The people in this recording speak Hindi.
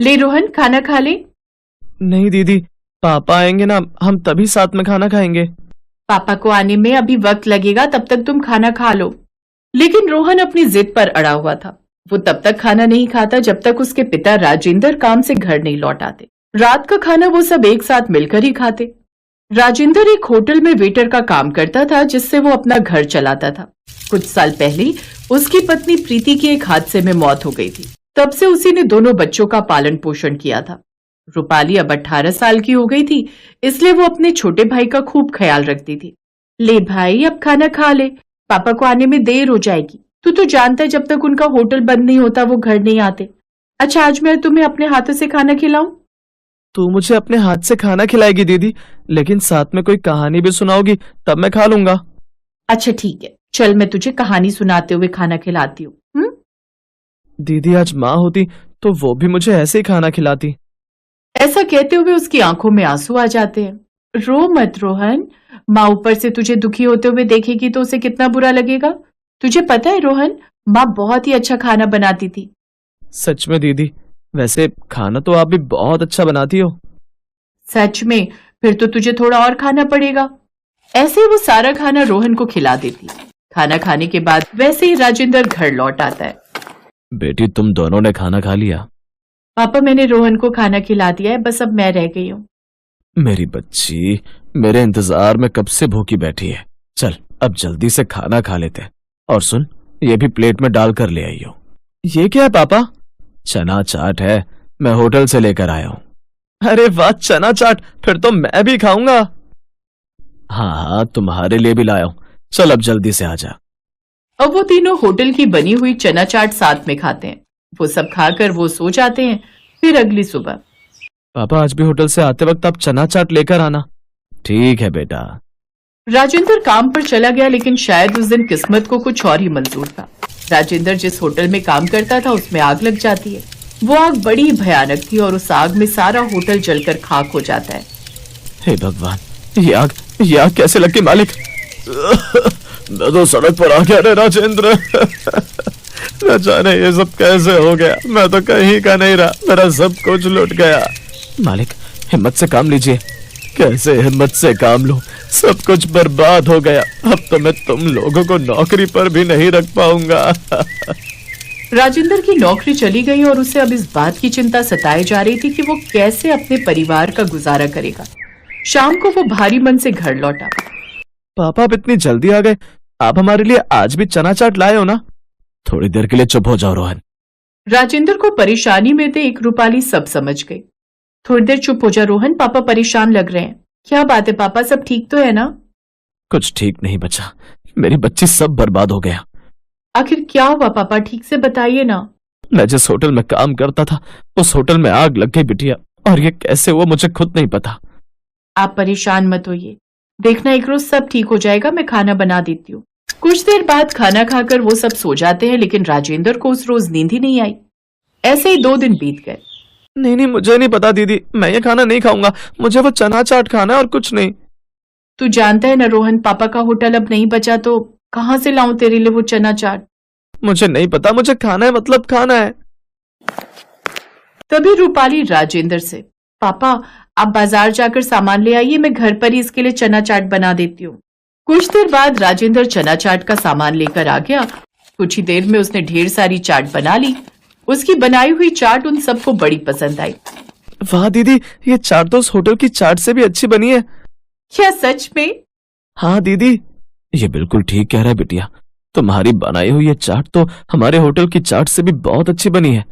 ले रोहन, खाना खा ले। नहीं दीदी, पापा आएंगे ना, हम तभी साथ में खाना खाएंगे। पापा को आने में अभी वक्त लगेगा, तब तक तुम खाना खा लो। लेकिन रोहन अपनी जिद पर अड़ा हुआ था। वो तब तक खाना नहीं खाता जब तक उसके पिता राजेंद्र काम से घर नहीं लौट आते। रात का खाना वो सब एक साथ मिलकर ही खाते। राजेंद्र एक होटल में वेटर का काम करता था, जिससे वो अपना घर चलाता था। कुछ साल पहले उसकी पत्नी प्रीति की एक हादसे में मौत हो गई थी। तब से उसी ने दोनों बच्चों का पालन पोषण किया था। रूपाली अब 18 साल की हो गई थी, इसलिए वो अपने छोटे भाई का खूब ख्याल रखती थी। ले भाई, अब खाना खा ले, पापा को आने में देर हो जाएगी। तू तो जानता है जब तक उनका होटल बंद नहीं होता वो घर नहीं आते। अच्छा, आज मैं तुम्हें अपने हाथों से खाना खिलाऊं? तू मुझे अपने हाथ से खाना खिलाएगी दीदी, लेकिन साथ में कोई कहानी भी सुनाओगी तब मैं खा लूंगा। अच्छा ठीक है, चल मैं तुझे कहानी सुनाते हुए खाना खिलाती हूँ। दीदी आज माँ होती तो वो भी मुझे ऐसे ही खाना खिलाती। ऐसा कहते हुए उसकी आंखों में आंसू आ जाते हैं। रो मत रोहन, माँ ऊपर से तुझे दुखी होते हुए देखेगी तो उसे कितना बुरा लगेगा। तुझे पता है रोहन, माँ बहुत ही अच्छा खाना बनाती थी। सच में दीदी? वैसे खाना तो आप भी बहुत अच्छा बनाती हो। सच में? फिर तो तुझे थोड़ा और खाना पड़ेगा। ऐसे ही वो सारा खाना रोहन को खिला देती। खाना खाने के बाद वैसे ही राजेंद्र घर लौट आता है। बेटी, तुम दोनों ने खाना खा लिया? पापा, मैंने रोहन को खाना खिला दिया है, बस अब मैं रह गई हूँ। मेरी बच्ची, मेरे इंतजार में कब से भूखी बैठी है। चल अब जल्दी से खाना खा लेते हैं। और सुन, ये भी प्लेट में डाल कर ले आई हो। ये क्या है पापा? चना चाट है, मैं होटल से लेकर आया हूँ। अरे वाह, चना चाट, फिर तो मैं भी खाऊंगा। हाँ हाँ, तुम्हारे लिए भी लाया हूँ। चल अब जल्दी से आ जा। अब वो तीनों होटल की बनी हुई चना चाट साथ में खाते हैं। वो सब खाकर वो सो जाते हैं। फिर अगली सुबह, पापा आज भी होटल से आते वक्त आप चना चाट लेकर आना। ठीक है बेटा। राजेंद्र काम पर चला गया, लेकिन शायद उस दिन किस्मत को कुछ और ही मंजूर था। राजेंद्र जिस होटल में काम करता था उसमें आग लग जाती है। वो आग बड़ी भयानक थी और उस आग में सारा होटल जलकर खाक हो जाता है। हे भगवान, ये आग कैसे लगी मालिक? मैं तो सड़क पर आ गया रे राजेंद्र। न जाने ये सब कैसे हो गया, मैं तो कहीं का नहीं रहा, मेरा सब कुछ लुट गया। मालिक, हिम्मत से काम लीजिए। कैसे हिम्मत से काम लूं? सब कुछ बर्बाद हो गया। अब तो मैं तुम लोगों को नौकरी पर भी नहीं रख पाऊंगा। राजेंद्र की नौकरी चली गई और उसे अब इस बात की चिंता सताई जा रही थी कि वो कैसे अपने परिवार का गुजारा करेगा। शाम को वो भारी मन से घर लौटा। पापा, आप इतनी जल्दी आ गए? आप हमारे लिए आज भी चना चाट लाए हो ना? थोड़ी देर के लिए चुप हो जाओ रोहन। राजेंद्र को परेशानी में देख रूपाली सब समझ गई। थोड़ी देर चुप हो जा रोहन, पापा परेशान लग रहे हैं। क्या बात है पापा, सब ठीक तो है ना? कुछ ठीक नहीं बचा, मेरी बच्ची सब बर्बाद हो गया। आखिर क्या हुआ पापा, ठीक से बताइए ना। मैं जिस होटल में काम करता था उस होटल में आग लग गई बिटिया, और ये कैसे हुआ मुझे खुद नहीं पता। आप परेशान मत होइए, देखना एक रोज सब ठीक हो जाएगा, मैं खाना बना देती हूँ। कुछ देर बाद खाना खाकर वो सब सो जाते हैं, लेकिन राजेंद्र को उस रोज नींद ही नहीं आई। ऐसे ही 2 दिन बीत गए। नहीं, मुझे नहीं पता दीदी, मैं ये खाना नहीं खाऊंगा। मुझे वो चना चाट खाना है और कुछ नहीं। तू जानता है ना रोहन, पापा का होटल अब नहीं बचा तो कहाँ से लाऊं तेरे लिए वो चना चाट? मुझे नहीं पता, मुझे खाना है, मतलब खाना है। तभी रूपाली राजेंद्र से, पापा आप बाजार जाकर सामान ले आइए, मैं घर पर ही इसके लिए चना चाट बना देती हूँ। कुछ देर बाद राजेंद्र चना चाट का सामान लेकर आ गया। कुछ ही देर में उसने ढेर सारी चाट बना ली। उसकी बनाई हुई चाट उन सबको बड़ी पसंद आई। वाह दीदी, ये चाट तो उस होटल की चाट से भी अच्छी बनी है। क्या सच में? हाँ दीदी, ये बिल्कुल ठीक कह रहा है बिटिया। तुम्हारी बनाई हुई ये चाट तो हमारे होटल की चाट से भी बहुत अच्छी बनी है।